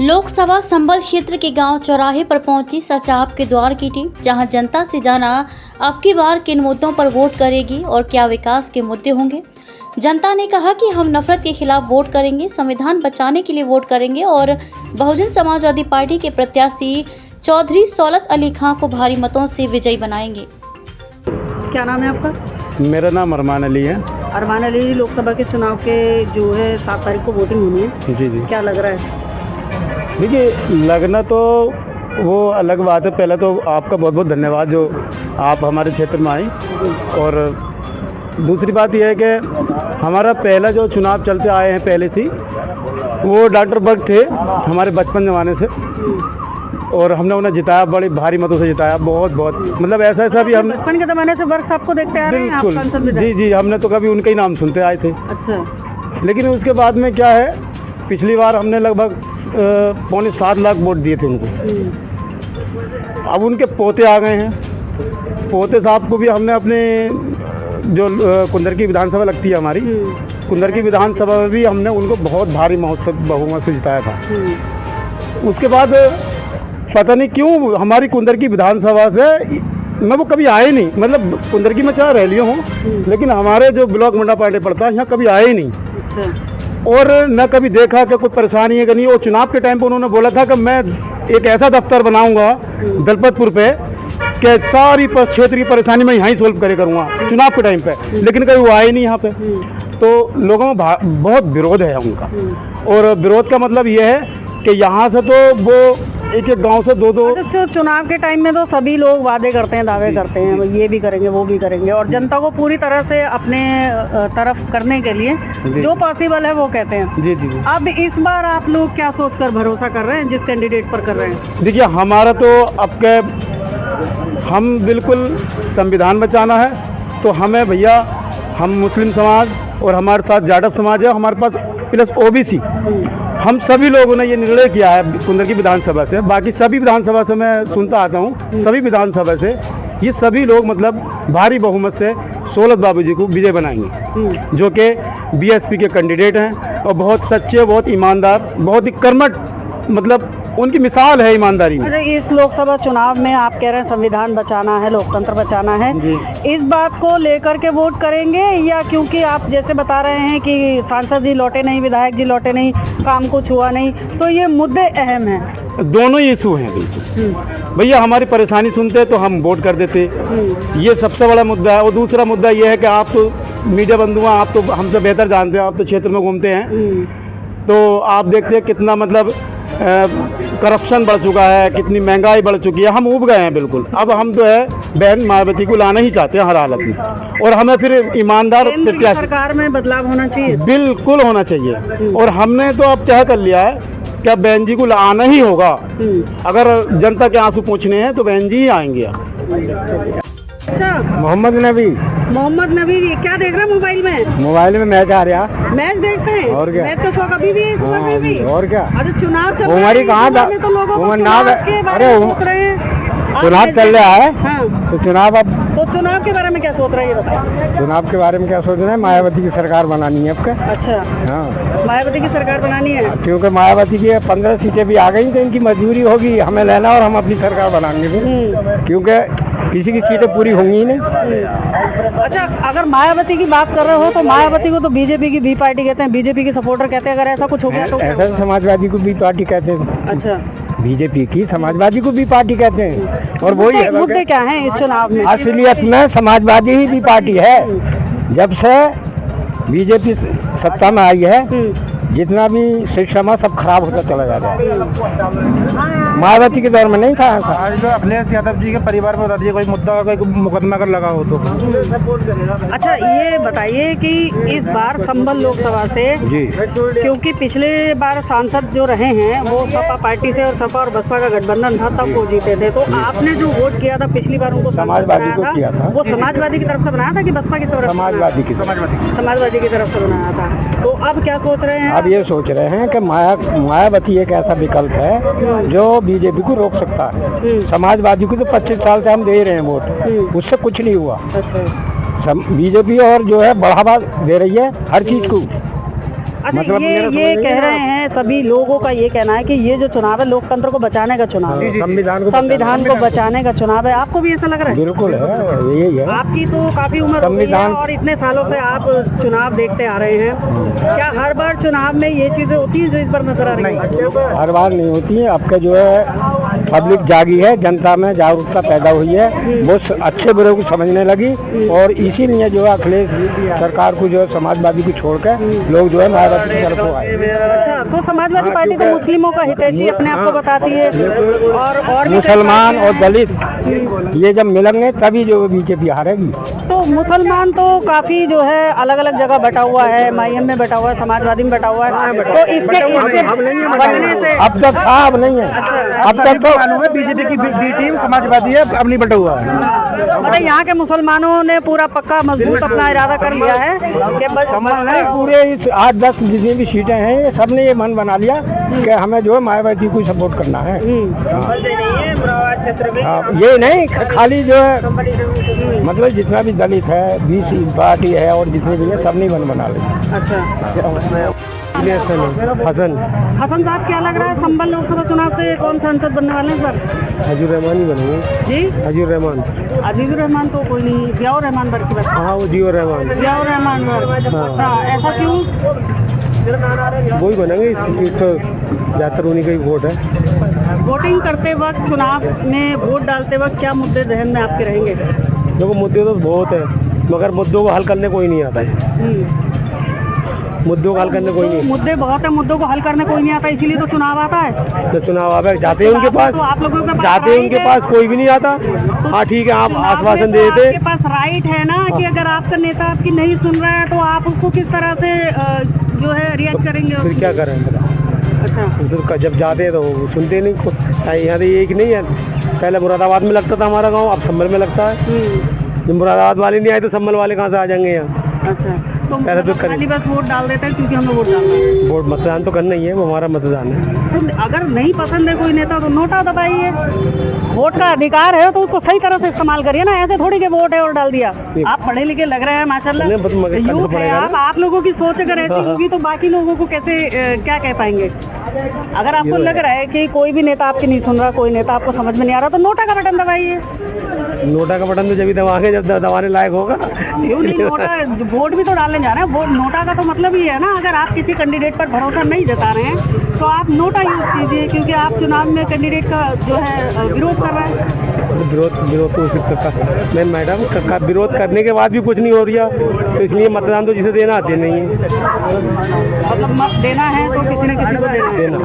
लोकसभा संबल क्षेत्र के गांव चौराहे पर पहुंची सच आपके द्वार की टीम, जहां जनता से जाना अब की बार किन मुद्दों पर वोट करेगी और क्या विकास के मुद्दे होंगे। जनता ने कहा कि हम नफरत के खिलाफ वोट करेंगे, संविधान बचाने के लिए वोट करेंगे और बहुजन समाजवादी पार्टी के प्रत्याशी चौधरी सौलत अली खां को भारी मतों से विजयी बनाएंगे। क्या नाम है आपका? मेरा नाम अरमान अली है। अरमान अली, लोकसभा के चुनाव के जो है 7 तारीख को वोटिंग होनी है। जी। क्या लग रहा है? देखिए, लगना तो वो अलग बात है। पहले तो आपका बहुत बहुत धन्यवाद जो आप हमारे क्षेत्र में आई, और दूसरी बात यह है कि हमारा पहला जो चुनाव चलते आए हैं पहले से, वो डॉक्टर बग थे हमारे बचपन जमाने से, और हमने उन्हें जिताया, बड़ी भारी मतों से जिताया। बहुत मतलब ऐसा भी हम बचपन के जमाने से वर्ष आपको देखते आ रहे हैं। बिल्कुल जी, हमने तो कभी उनके ही नाम सुनते आए थे। अच्छा। लेकिन उसके बाद में क्या है, पिछली बार हमने लगभग 6.25 लाख वोट दिए थे उनको। अब उनके पोते आ गए हैं। पोते साहब को भी हमने अपने जो कुंदर की विधानसभा लगती है हमारी, कुंदर की विधानसभा में भी हमने उनको बहुत भारी बहुमत से जिताया था। उसके बाद पता नहीं क्यों हमारी कुंदर की विधानसभा से मैं वो कभी आए नहीं, मतलब कुंदर की मैं चाहे रह लिया हूँ, लेकिन हमारे जो ब्लॉक मंडा पार्टी पड़ता है यहाँ कभी आए ही नहीं। और न कभी देखा कि कोई परेशानी है कि नहीं। और चुनाव के टाइम पे उन्होंने बोला था कि मैं एक ऐसा दफ्तर बनाऊंगा दलपतपुर पे कि सारी क्षेत्र की परेशानी मैं यहाँ ही सोल्व करूँगा चुनाव के टाइम पे, लेकिन कभी वो आए नहीं यहाँ पे। तो लोगों में बहुत विरोध है उनका, और विरोध का मतलब ये है कि यहाँ से तो वो एक गांव से दो तो चुनाव के टाइम में तो सभी लोग वादे करते हैं, दावे करते हैं, ये भी करेंगे वो भी करेंगे, और जनता को पूरी तरह से अपने तरफ करने के लिए जो पॉसिबल है वो कहते हैं। जी। अब इस बार आप लोग क्या सोचकर भरोसा कर रहे हैं जिस कैंडिडेट पर कर रहे हैं? देखिए, हमारा तो अब के हम बिल्कुल संविधान बचाना है, तो हमें भैया, हम मुस्लिम समाज और हमारे साथ जाटव समाज है, हमारे पास प्लस ओबीसी, हम सभी लोगों ने ये निर्णय किया है कुंदर की विधानसभा से। बाकी सभी विधानसभा से मैं सुनता आता हूँ, सभी विधानसभा से ये सभी लोग मतलब भारी बहुमत से सौलत बाबू जी को विजय बनाएंगे, जो कि बीएसपी के कैंडिडेट हैं और बहुत सच्चे, बहुत ईमानदार, बहुत ही कर्मठ, मतलब उनकी मिसाल है ईमानदारी में। इस लोकसभा चुनाव में आप कह रहे हैं संविधान बचाना है, लोकतंत्र बचाना है, इस बात को लेकर के वोट करेंगे, या क्योंकि आप जैसे बता रहे हैं कि सांसद जी लौटे नहीं, विधायक जी लौटे नहीं, काम कुछ हुआ नहीं, तो ये मुद्दे अहम हैं? दोनों ही इशू हैं बिल्कुल। भैया, हमारी परेशानी सुनते तो हम वोट कर देते, ये सबसे बड़ा मुद्दा है। और दूसरा मुद्दा ये है कि आप तो मीडिया बंधु हैं, आप तो हमसे बेहतर जानते हैं, आप तो क्षेत्र में घूमते हैं, तो आप देखते हैं कितना मतलब करप्शन बढ़ चुका है, कितनी महंगाई बढ़ चुकी है। हम उब गए हैं बिल्कुल। अब हम जो है बहन मायावती को लाना ही चाहते हैं हर हालत में, और हमें फिर ईमानदार सरकार में बदलाव होना चाहिए, बिल्कुल होना चाहिए। और हमने तो अब तय कर लिया है कि अब बहन जी को लाना ही होगा। अगर जनता के आंसू पूछने हैं तो बहन जी ही आएंगे। मोहम्मद नबी क्या देख रहे हैं मोबाइल में? मोबाइल में मैच आ रहा, मैच देखते हैं। और क्या? मैच तो शौक अभी भी है, सुबह भी। और क्या? अरे चुनाव चल रहा है, कहाँ तो लोगों को चुनाव चल रहा है। हाँ। तो चुनाव के बारे में क्या सोच रहे हैं ये बताओ? चुनाव के बारे में क्या सोच रहे हैं? मायावती की सरकार बनानी है आपका। अच्छा। हाँ, मायावती की सरकार बनानी है, क्योंकि मायावती की 15 सीटें भी आ गई, तो इनकी मजबूरी होगी हमें लेना, और हम अपनी सरकार बनाएंगे, क्योंकि किसी की सीटें पूरी होंगी ही नहीं। अच्छा, अगर मायावती की बात कर रहे हो तो मायावती को तो बीजेपी की बी पार्टी कहते हैं, बीजेपी के सपोर्टर कहते हैं। अगर ऐसा कुछ हो गया तो? ऐसा समाजवादी को बी पार्टी कहते हैं। अच्छा। बीजेपी की समाजवादी को भी पार्टी कहते हैं, और वही है। मुद्दे क्या हैं इस चुनाव में? असलियत में समाजवादी ही भी पार्टी है। जब से बीजेपी सत्ता में आई है, जितना भी सिस्टम है सब खराब होता चला जा रहा है। मायावती के दौर में नहीं था ऐसा। आज अखिलेश यादव जी के परिवार में बता दीजिए कोई मुद्दा, कोई मुकदमा अगर लगा हो तो। अच्छा, ये बताइए कि इस बार संबल लोकसभा से जी, क्योंकि पिछले बार सांसद जो रहे हैं वो सपा पार्टी से, और सपा और बसपा का गठबंधन था, तब वो जीते थे, तो आपने जो वोट किया था पिछली बार उनको समाजवादी को किया था। वो समाजवादी की तरफ से बनाया था कि बसपा की तरफ? समाजवादी की तरफ से बनाया था। तो अब क्या सोच रहे हैं? अब ये सोच रहे हैं कि मायावती एक ऐसा विकल्प है जो बीजेपी को रोक सकता है। समाजवादी को तो 25 साल से हम दे रहे हैं वोट, उससे कुछ नहीं हुआ। बीजेपी और जो है बढ़ावा दे रही है हर चीज को, अच्छा, मतलब ये कह रहे हैं, सभी लोगों का ये कहना है कि ये जो चुनाव है लोकतंत्र को बचाने का चुनाव है, संविधान को बचाने का चुनाव है। आपको भी ऐसा लग रहा है? बिल्कुल है, यही है। आपकी तो काफी उम्र हो गई है और इतने सालों से आप चुनाव देखते आ रहे हैं, क्या हर बार चुनाव में ये चीजें होती है जो इस बार नजर आ रही है? हर बार नहीं होती है। आपका जो है पब्लिक जागी है, जनता में जागरूकता पैदा हुई है, वो अच्छे बुरे को समझने लगी और इसीलिए जो है अखिलेश सरकार को जो है समाजवादी को छोड़कर लोग जो है मायावती की तरफ को आए। अच्छा, तो समाजवादी पार्टी तो मुस्लिमों का हितैषी अपने आप को बताती है और मुसलमान और दलित ये जब मिलेंगे तभी जो बीजेपी हारेगी। तो मुसलमान तो काफी जो है अलग अलग जगह बटा हुआ है, माईएम में बटा हुआ है, समाजवादी में बटा हुआ है, तो इसके बनने से अब तक था, अब नहीं है। अब तक तो बीजेपी की बी टीम समाजवादी है, अब नहीं बटा हुआ है। मतलब यहाँ के मुसलमानों ने पूरा पक्का मजबूत अपना इरादा कर लिया है कि बस पूरे इस 8-10 जितनी भी सीटें हैं ये सबने ये मन बना लिया कि हमें जो है मायावती को सपोर्ट करना है। ये नहीं खाली जो है मतलब जितना भी दलित है, बीसी पार्टी है और जितने भी है सब नहीं मन बना लिया। अच्छा, हसन साहब क्या लग रहा है संभल लोकसभा चुनाव से कौन सांसद बनने वाले हैं सर? हजूर रहमान ही बनेंगे। जी, हजूर रहमान। अजीजुर रहमान तो कोई नहीं, जियाउर रहमान वर्ग की बात। हाँ, वो जियो रहमान। जियाउर रहमान वर्ग, ऐसा क्यों? वही बनेंगे, इस तो ज्यादातर उन्हीं का ही वोट है। वोटिंग करते वक्त, चुनाव में वोट डालते वक्त क्या मुद्दे जहन में आपके रहेंगे? देखो मुद्दे तो बहुत है मगर मुद्दों को हल करने कोई नहीं आता है। मुद्दों को हल करने कोई नहीं। मुद्दे बहुत है, मुद्दों को हल करने कोई नहीं आता, इसीलिए तो चुनाव आता है। तो चुनाव आवे जाते हैं उनके पास, तो आप लोगों के पास जाते हैं उनके पास कोई भी नहीं आता। हाँ ठीक है, आप आश्वासन दे देते। आपके पास राइट है ना कि अगर आपका नेता आपकी नहीं सुन रहा है तो आप उसको किस तरह से जो है रिएक्ट करेंगे? फिर क्या करें? अच्छा, तो जब जाते हैं तो वो सुनते नहीं। यहाँ तो एक नहीं है, पहले मुरादाबाद में लगता था हमारा गाँव, अब संभल में लगता है। जब मुरादाबाद वाले नहीं आए तो संभल वाले कहाँ से आ जाएंगे यहाँ? अच्छा, तो पहले तो खाली बस वोट डाल देते हैं क्योंकि हमें वोट डालना है। वोट मतदान तो करना ही है, वो हमारा मतदान है। तो अगर नहीं पसंद है कोई नेता तो नोटा दबाइए, वोट का अधिकार है तो उसको सही तरह से इस्तेमाल करिए ना, ऐसे थोड़ी के वोट है और डाल दिया। आप पढ़े लिखे लग रहे हैं माशाल्लाह, यूथ है आप लोगों की सोच अगर ऐसी होगी तो बाकी लोगों को कैसे क्या कह पाएंगे? अगर आपको लग रहा है कि कोई भी नेता आपकी नहीं सुन रहा, कोई नेता आपको समझ में नहीं आ रहा, तो नोटा का बटन दबाइए। नोटा का बटन तो जब दबाएंगे जब दबाने लायक होगा। क्यों नहीं? नोटा वोट भी तो डालने जा रहे हैं। वोट नोटा का तो मतलब ही है ना, अगर आप किसी कैंडिडेट पर भरोसा नहीं जता रहे हैं तो आप नोटा यूज कीजिए, क्योंकि आप चुनाव में कैंडिडेट का जो है विरोध कर रहे हैं। विरोध तो मैं मैडम विरोध करने के बाद भी कुछ नहीं हो रहा, तो इसलिए मतदान तो जिसे देना आते नहीं है। मतलब मत देना है तो किसी न किसी को देना।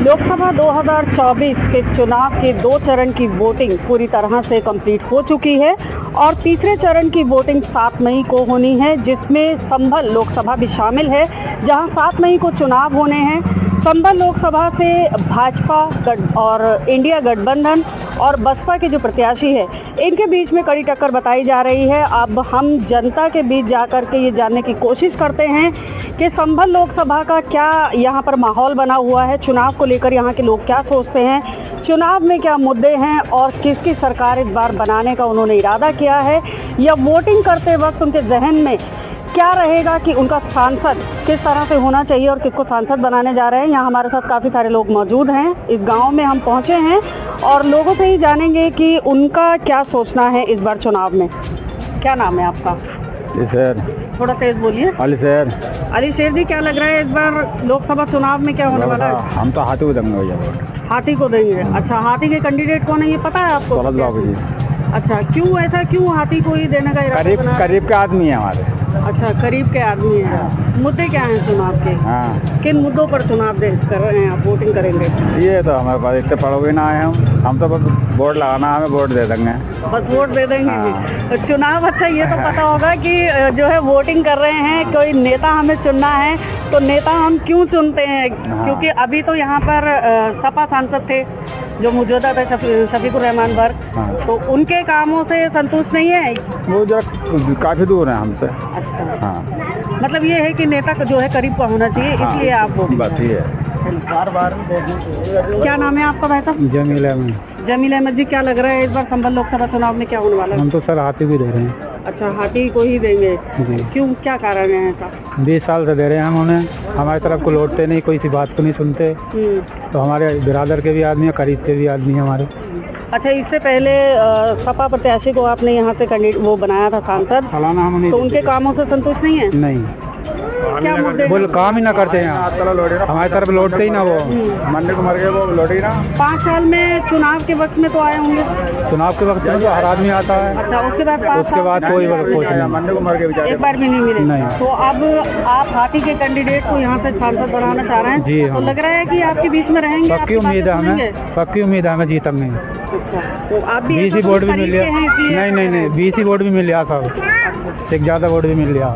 लोकसभा 2024 के चुनाव के 2 चरण की वोटिंग पूरी तरह से कंप्लीट हो चुकी है और तीसरे चरण की वोटिंग 7 मई को होनी है, जिसमें संभल लोकसभा भी शामिल है, जहां 7 मई को चुनाव होने हैं। संभल लोकसभा से भाजपा और इंडिया गठबंधन और बसपा के जो प्रत्याशी है इनके बीच में कड़ी टक्कर बताई जा रही है। अब हम जनता के बीच जाकर के ये जानने की कोशिश करते हैं कि संभल लोकसभा का क्या यहाँ पर माहौल बना हुआ है, चुनाव को लेकर यहाँ के लोग क्या सोचते हैं, चुनाव में क्या मुद्दे हैं और किसकी सरकार इस बार बनाने का उन्होंने इरादा किया है, या वोटिंग करते वक्त उनके जहन में क्या रहेगा कि उनका सांसद किस तरह से होना चाहिए और किसको सांसद बनाने जा रहे हैं। यहाँ हमारे साथ काफ़ी सारे लोग मौजूद हैं। इस गांव में हम पहुँचे हैं और लोगों से ही जानेंगे कि उनका क्या सोचना है इस बार चुनाव में। क्या नाम है आपका? सर थोड़ा तेज बोलिए। अली सर। अली शेर जी, क्या लग रहा है इस बार लोकसभा चुनाव में क्या होने वाला है? हम तो हाथी को देंगे। हाथी को देंगे? अच्छा, हाथी के कैंडिडेट कौन है ये पता है आपको? बाबू जी। अच्छा, क्यों ऐसा, क्यों हाथी को ही देने का इरादा बना? करीब के आदमी है हमारे। अच्छा, करीब के आदमी हैं। मुद्दे क्या हैं चुनाव के? हाँ। किन मुद्दों पर चुनाव कर रहे हैं आप, वोटिंग करेंगे? ये तो हमारे पास इतने पढ़ोगे ना आए हम तो बस वोट लगाना, हमें वोट दे देंगे, बस वोट दे देंगे। हाँ। तो चुनाव, अच्छा ये तो पता होगा कि जो है वोटिंग कर रहे हैं, कोई नेता हमें चुनना है तो नेता हम क्यों चुनते हैं? हाँ। क्योंकि अभी तो यहाँ पर सपा सांसद थे जो मौजूदा थे, शफीकुर रहमान वर्ग, हाँ। तो उनके कामों से संतुष्ट नहीं है? वो जरा काफी दूर है हमसे। अच्छा, हाँ। मतलब ये है कि नेता का जो है करीब का होना चाहिए, हाँ। इसलिए आप वोट। बात ये है। क्या नाम है आपका भाई साहब? जमील अहमद। जमील अहमद जी, क्या लग रहा है इस बार संभल लोकसभा चुनाव में क्या होने वाला है? हम तो सर हाथी भी दे रहे हैं अच्छा, हाथी को ही देंगे? जी। क्यों, क्या कारण है ऐसा? 20 साल से दे रहे हैं हम उन्हें, हमारी तरफ को लौटते नहीं, कोई सी बात को नहीं सुनते। तो हमारे बिरादर के भी आदमी है, करीब के भी आदमी है हमारे। अच्छा, इससे पहले सपा प्रत्याशी को आपने यहाँ से वो बनाया था सांसद, फलाना हम तो उनके कामों से संतुष्ट नहीं है? नहीं, क्या मुद्दे? वो काम ही ना करते हैं, हमारी तरफ लौटते ही ना, वो मंदिर को मर गए, वो लौटे ही ना। 5 साल में चुनाव के वक्त में तो आए होंगे? चुनाव के वक्त में तो हर आदमी आता है। अच्छा, उसके बाद कोई नहीं, मंदिर को मर गए, एक बार भी नहीं मिले? नहीं। तो अब आप हाथी के कैंडिडेट को यहाँ से सांसद बनाना चाह रहे हैं? जी, तो हाँ। लग रहा है कि आपके बीच में रहेंगे? पक्की आपकी उम्मीद है बातें हमें, सुनेंगे? पक्की उम्मीद है हमें जीतेंगे। अच्छा, तो आप भी बीसी वोट भी मिल गया। नहीं, 20 वोट भी मिल गया, सब एक ज़्यादा वोट भी मिल गया।